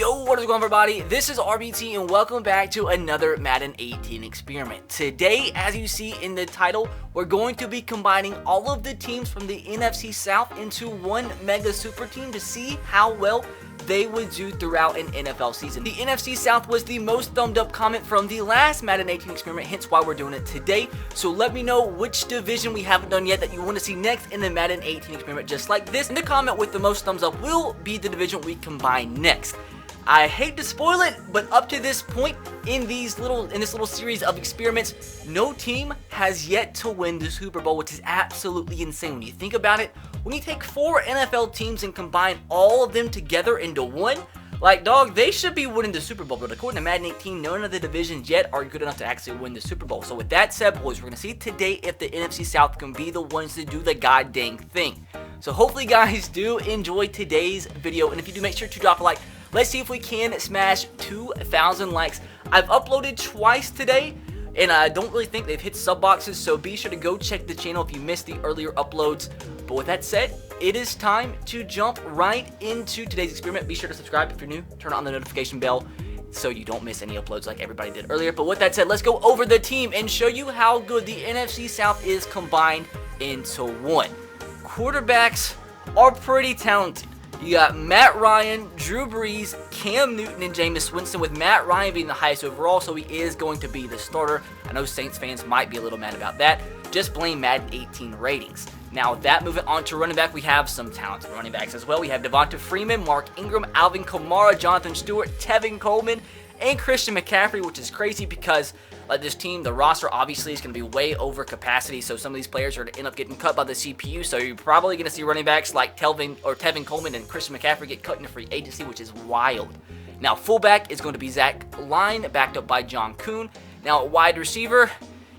Yo, what is going on, everybody? This is RBT and welcome back to another Madden 18 experiment. Today, as you see in the title, we're going to be combining all of the teams from the NFC South into one mega super team to see how well they would do throughout an NFL season. The NFC South was the most thumbed up comment from the last Madden 18 experiment, hence why we're doing it today. So let me know which division we haven't done yet that you want to see next in the Madden 18 experiment just like this. And the comment with the most thumbs up will be the division we combine next. I hate to spoil it, but up to this point in this little series of experiments, no team has yet to win the Super Bowl, which is absolutely insane when you think about it. When you take 4 NFL teams and combine all of them together into one, like, dog, they should be winning the Super Bowl. But according to Madden 18, none of the divisions yet are good enough to actually win the Super Bowl. So with that said, boys, we're going to see today if the NFC South can be the ones to do the goddamn thing. So hopefully, guys, do enjoy today's video. And if you do, make sure to drop a like. Let's see if we can smash 2,000 likes. I've uploaded twice today, and I don't really think they've hit sub boxes, so be sure to go check the channel if you missed the earlier uploads. But with that said, it is time to jump right into today's experiment. Be sure to subscribe if you're new. Turn on the notification bell so you don't miss any uploads like everybody did earlier. But with that said, let's go over the team and show you how good the NFC South is combined into one. Quarterbacks are pretty talented. You got Matt Ryan, Drew Brees, Cam Newton, and Jameis Winston, with Matt Ryan being the highest overall, so he is going to be the starter. I know Saints fans might be a little mad about that. Just blame Madden 18 ratings. Now, moving on to running back, we have some talented running backs as well. We have Devonta Freeman, Mark Ingram, Alvin Kamara, Jonathan Stewart, Tevin Coleman, and Christian McCaffrey, which is crazy because this team, the roster obviously is going to be way over capacity, so some of these players are going to end up getting cut by the CPU, so you're probably going to see running backs like Tevin Coleman and Christian McCaffrey get cut into free agency, which is wild. Now, fullback is going to be Zach Line, backed up by John Kuhn. Now, wide receiver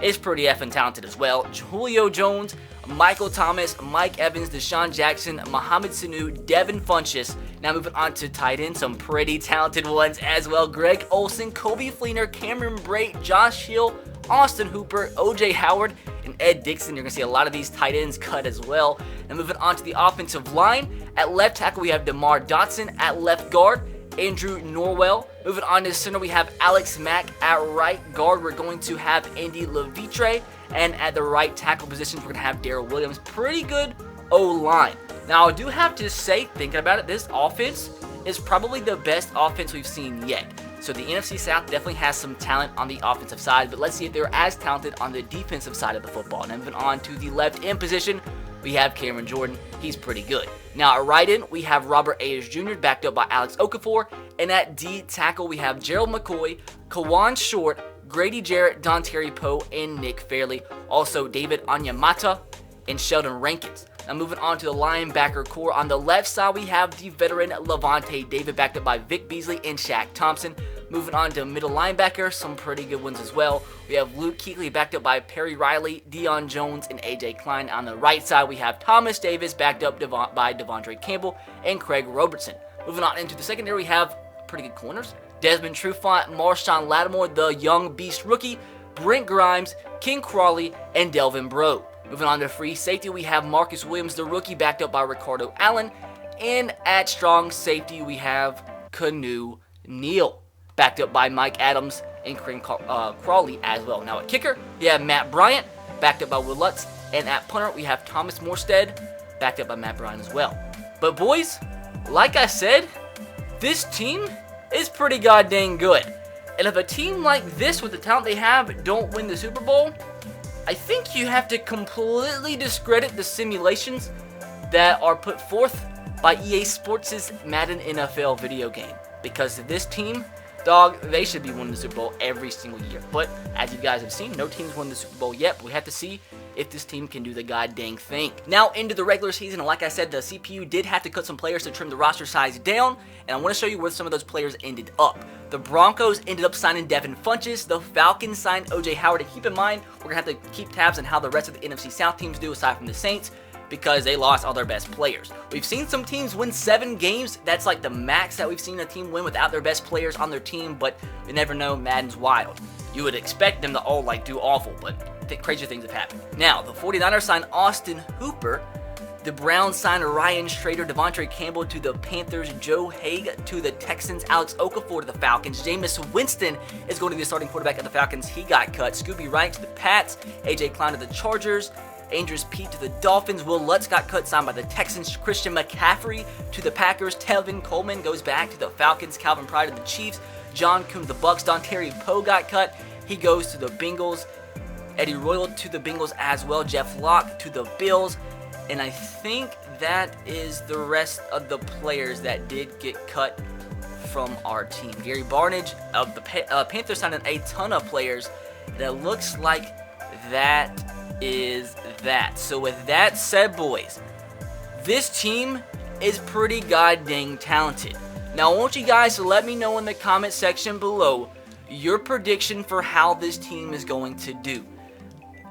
is pretty effing talented as well. Julio Jones, Michael Thomas, Mike Evans, Deshaun Jackson, Mohamed Sanu, Devin Funchess. Now moving on to tight end, some pretty talented ones as well. Greg Olsen, Kobe Fleener, Cameron Brate, Josh Hill, Austin Hooper, OJ Howard, and Ed Dixon. You're going to see a lot of these tight ends cut as well. Now moving on to the offensive line. At left tackle, we have DeMar Dotson. At left guard, Andrew Norwell. Moving on to center, we have Alex Mack. At right guard, we're going to have Andy Levitre. And at the right tackle positions, we're going to have Darrell Williams. Pretty good O-line. Now, I do have to say, thinking about it, this offense is probably the best offense we've seen yet. So the NFC South definitely has some talent on the offensive side, but let's see if they're as talented on the defensive side of the football. And moving on to the left end position, we have Cameron Jordan. He's pretty good. Now, at right end, we have Robert Ayers Jr., backed up by Alex Okafor. And at D tackle, we have Gerald McCoy, Kawan Short, Grady Jarrett, Dontari Poe, and Nick Fairley. Also, David Onyemata and Sheldon Rankins. Now, moving on to the linebacker core. On the left side, we have the veteran Levante David, backed up by Vic Beasley and Shaq Thompson. Moving on to middle linebacker, some pretty good ones as well. We have Luke Kuechly, backed up by Perry Riley, Deion Jones, and A.J. Klein. On the right side, we have Thomas Davis, backed up by Devondre Campbell and Craig Robertson. Moving on into the secondary, we have pretty good corners. Desmond Trufant, Marshawn Lattimore, the young beast rookie, Brent Grimes, King Crawley, and Delvin Breaux. Moving on to free safety, we have Marcus Williams, the rookie, backed up by Ricardo Allen. And at strong safety, we have Canu Neal, backed up by Mike Adams and King Crawley as well. Now at kicker, we have Matt Bryant, backed up by Will Lutz. And at punter, we have Thomas Morstead, backed up by Matt Bryant as well. But boys, like I said, this team is pretty goddamn good. And if a team like this with the talent they have don't win the Super Bowl, I think you have to completely discredit the simulations that are put forth by EA Sports' Madden NFL video game. Because this team, dog, they should be winning the Super Bowl every single year. But as you guys have seen, no team's won the Super Bowl yet. But we have to see if this team can do the goddamn thing. Now into the regular season, and like I said, the CPU did have to cut some players to trim the roster size down, and I want to show you where some of those players ended up. The Broncos ended up signing Devin Funchess. The Falcons signed OJ Howard. And keep in mind, we're going to have to keep tabs on how the rest of the NFC South teams do aside from the Saints, because they lost all their best players. We've seen some teams win 7 games. That's like the max that we've seen a team win without their best players on their team, but you never know. Madden's wild. You would expect them to all do awful, but crazier things have happened. Now, the 49ers signed Austin Hooper. The Browns signed Ryan Strader, Devontae Campbell to the Panthers, Joe Haig to the Texans, Alex Okafor to the Falcons. Jameis Winston is going to be the starting quarterback of the Falcons. He got cut. Scooby Wright to the Pats, AJ Klein to the Chargers, Andrews Pete to the Dolphins. Will Lutz got cut, signed by the Texans. Christian McCaffrey to the Packers. Tevin Coleman goes back to the Falcons. Calvin Pride to the Chiefs. John Kuhn to the Bucks. Dontari Poe got cut. He goes to the Bengals. Eddie Royal to the Bengals as well. Jeff Locke to the Bills. And I think that is the rest of the players that did get cut from our team. Gary Barnage of the Panthers signed a ton of players. And it looks like that is that. So with that said, boys, this team is pretty goddamn talented. Now I want you guys to let me know in the comment section below your prediction for how this team is going to do.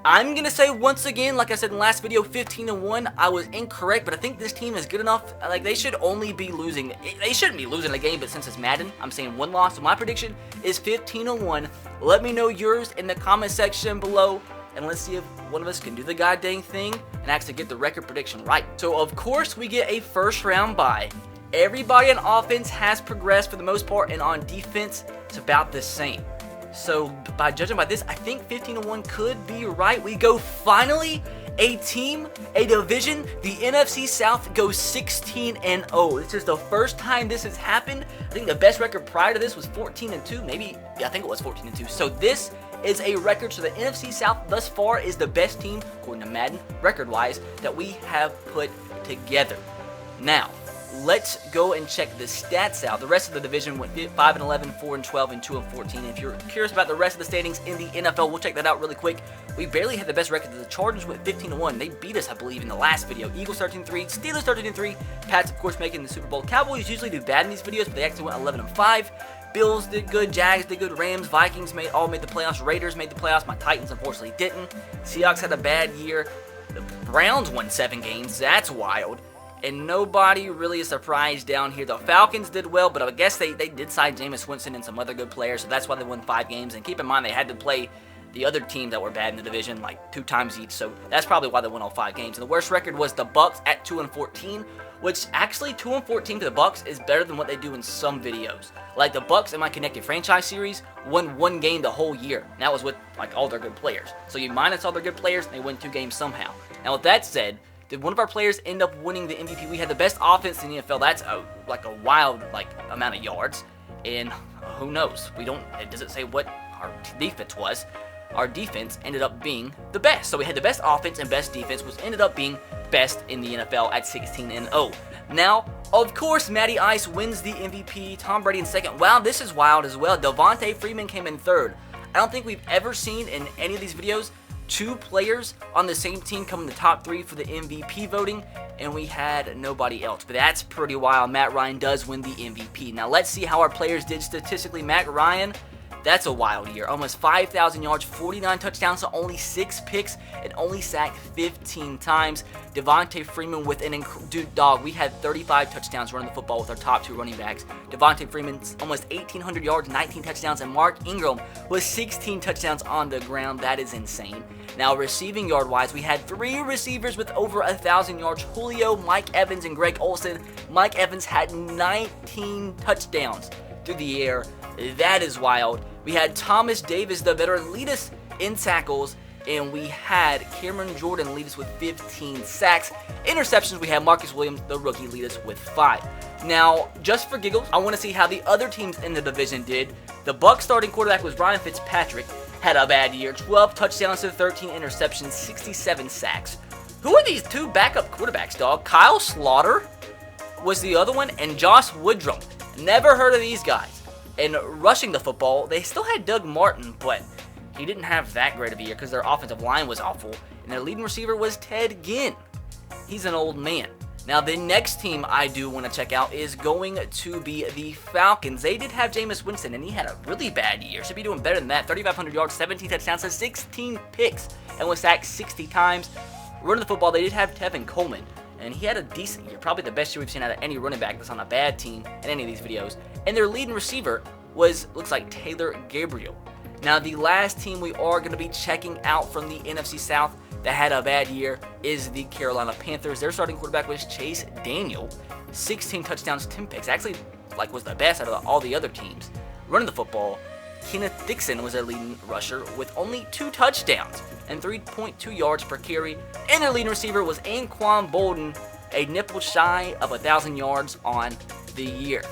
I'm going to say once again, like I said in the last video, 15-1. I was incorrect, but I think this team is good enough. Like, they should only be losing. They shouldn't be losing a game, but since it's Madden, I'm saying one loss. So my prediction is 15-1. Let me know yours in the comment section below, and let's see if one of us can do the goddamn thing and actually get the record prediction right. So, of course, we get a first-round bye. Everybody on offense has progressed for the most part, and on defense, it's about the same. So, by judging by this, I think 15-1 could be right. We go finally a team, a division. The NFC South goes 16-0. This is the first time this has happened. I think the best record prior to this was 14-2. Maybe, yeah, I think it was 14-2. So this is a record. So the NFC South thus far is the best team, according to Madden, record-wise, that we have put together. Now, let's go and check the stats out. The rest of the division went 5-11, 4-12, and 2-14. And if you're curious about the rest of the standings in the NFL, we'll check that out really quick. We barely had the best record. The Chargers went 15-1. They beat us, I believe, in the last video. Eagles 13-3, Steelers 13-3, Pats, of course, making the Super Bowl. Cowboys usually do bad in these videos, but they actually went 11-5. Bills did good, Jags did good, Rams, Vikings all made the playoffs, Raiders made the playoffs. My Titans, unfortunately, didn't. Seahawks had a bad year. The Browns won 7 games. That's wild. And nobody really is surprised down here. The Falcons did well, but I guess they did sign Jameis Winston and some other good players, so that's why they won 5 games. And keep in mind, they had to play the other teams that were bad in the division like 2 times each, so that's probably why they won all 5 games. And the worst record was the Bucks at 2-14, which actually 2-14 for the Bucks is better than what they do in some videos. Like the Bucks in my Connected Franchise series won 1 game the whole year. And that was with like all their good players. So you minus all their good players, and they win 2 games somehow. Now with that said, did one of our players end up winning the MVP? We had the best offense in the NFL. That's like a wild amount of yards. And who knows? It doesn't say what our defense was. Our defense ended up being the best. So we had the best offense and best defense, which ended up being best in the NFL at 16-0. Now, of course, Matty Ice wins the MVP. Tom Brady in second. Wow, this is wild as well. Devontae Freeman came in third. I don't think we've ever seen in any of these videos 2 players on the same team come in the top 3 for the MVP voting, and we had nobody else. But that's pretty wild. Matt Ryan does win the MVP. Now let's see how our players did statistically. Matt Ryan, that's a wild year. Almost 5,000 yards, 49 touchdowns to only 6 picks, and only sacked 15 times. Devontae Freeman with we had 35 touchdowns running the football with our top 2 running backs. Devontae Freeman almost 1,800 yards, 19 touchdowns, and Mark Ingram with 16 touchdowns on the ground. That is insane. Now, receiving yard-wise, we had 3 receivers with over 1,000 yards. Julio, Mike Evans, and Greg Olsen. Mike Evans had 19 touchdowns through the air. That is wild. We had Thomas Davis, the veteran, lead us in tackles, and we had Cameron Jordan lead us with 15 sacks. Interceptions, we had Marcus Williams, the rookie, lead us with 5. Now, just for giggles, I want to see how the other teams in the division did. The Bucs starting quarterback was Ryan Fitzpatrick. Had a bad year. 12 touchdowns to 13 interceptions, 67 sacks. Who are these 2 backup quarterbacks, dog? Kyle Slaughter was the other one, and Josh Woodrum. Never heard of these guys. And rushing the football, they still had Doug Martin, but he didn't have that great of a year because their offensive line was awful. And their leading receiver was Ted Ginn. He's an old man. Now, the next team I do want to check out is going to be the Falcons. They did have Jameis Winston, and he had a really bad year. Should be doing better than that. 3,500 yards, 17 touchdowns, and 16 picks, and was sacked 60 times. Running the football, they did have Tevin Coleman, and he had a decent year. Probably the best year we've seen out of any running back that's on a bad team in any of these videos. And their leading receiver looks like Taylor Gabriel. Now, the last team we are going to be checking out from the NFC South that had a bad year is the Carolina Panthers. Their starting quarterback was Chase Daniel, 16 touchdowns, 10 picks. Actually, was the best out of all the other teams running the football. Kenneth Dixon was their leading rusher with only 2 touchdowns and 3.2 yards per carry. And their leading receiver was Anquan Bolden, a nipple shy of 1,000 yards on the year.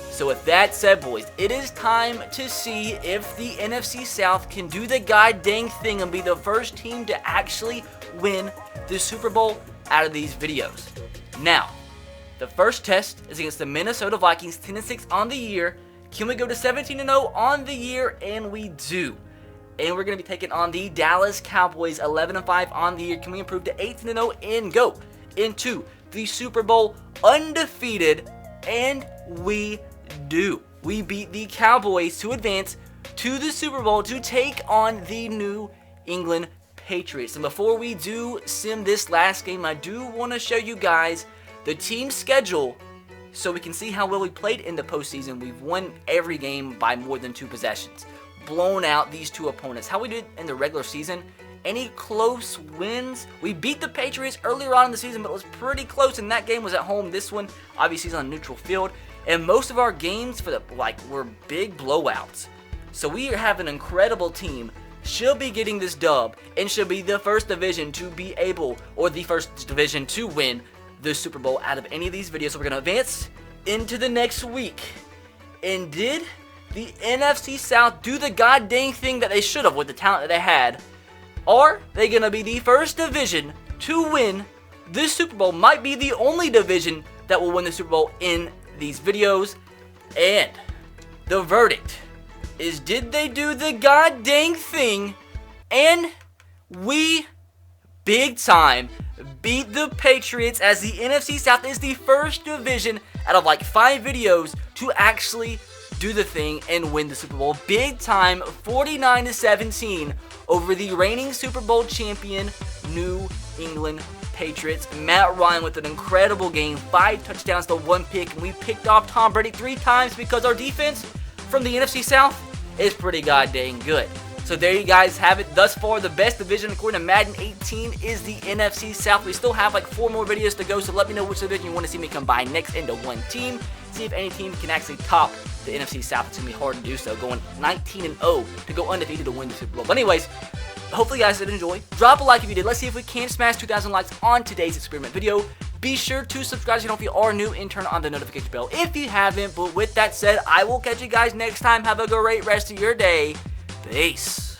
So with that said, boys, it is time to see if the NFC South can do the god dang thing and be the first team to actually win the Super Bowl out of these videos. Now, the first test is against the Minnesota Vikings, 10-6 on the year. Can we go to 17-0 on the year? And we do. And we're going to be taking on the Dallas Cowboys, 11-5 on the year. Can we improve to 18-0 and go into the Super Bowl undefeated? And we do. We beat the Cowboys to advance to the Super Bowl to take on the New England Patriots. And before we do sim this last game, I do want to show you guys the team schedule so we can see how well we played in the postseason. We've won every game by more than 2 possessions, blown out these 2 opponents. How we did in the regular season, any close wins? We beat the Patriots earlier on in the season, but it was pretty close, and that game was at home. This one obviously is on a neutral field, and most of our games were big blowouts. So we have an incredible team. She'll be getting this dub, and she'll be the first division to be able, or the first division to win the Super Bowl out of any of these videos. So we're going to advance into the next week. And did the NFC South do the god dang thing that they should have with the talent that they had? Are they going to be the first division to win this Super Bowl? Might be the only division that will win the Super Bowl in these videos. And the verdict is, did they do the god dang thing? And we big time beat the Patriots, as the NFC South is the first division out of 5 videos to actually do the thing and win the Super Bowl big time, 49-17 over the reigning Super Bowl champion New England Patriots. Matt Ryan with an incredible game, 5 touchdowns to 1 pick, and we picked off Tom Brady 3 times because our defense from the NFC South is pretty god dang good. So there you guys have it. Thus far, the best division according to Madden 18 is the NFC South. We still have 4 more videos to go, so let me know which division you want to see me combine next into one team. See if any team can actually top the NFC South. It's going to be hard to do so, going 19-0 to go undefeated to win the Super Bowl. But anyways, hopefully you guys did enjoy. Drop a like if you did. Let's see if we can smash 2,000 likes on today's experiment video. Be sure to subscribe to the channel if you are new and turn on the notification bell if you haven't. But with that said, I will catch you guys next time. Have a great rest of your day. Peace.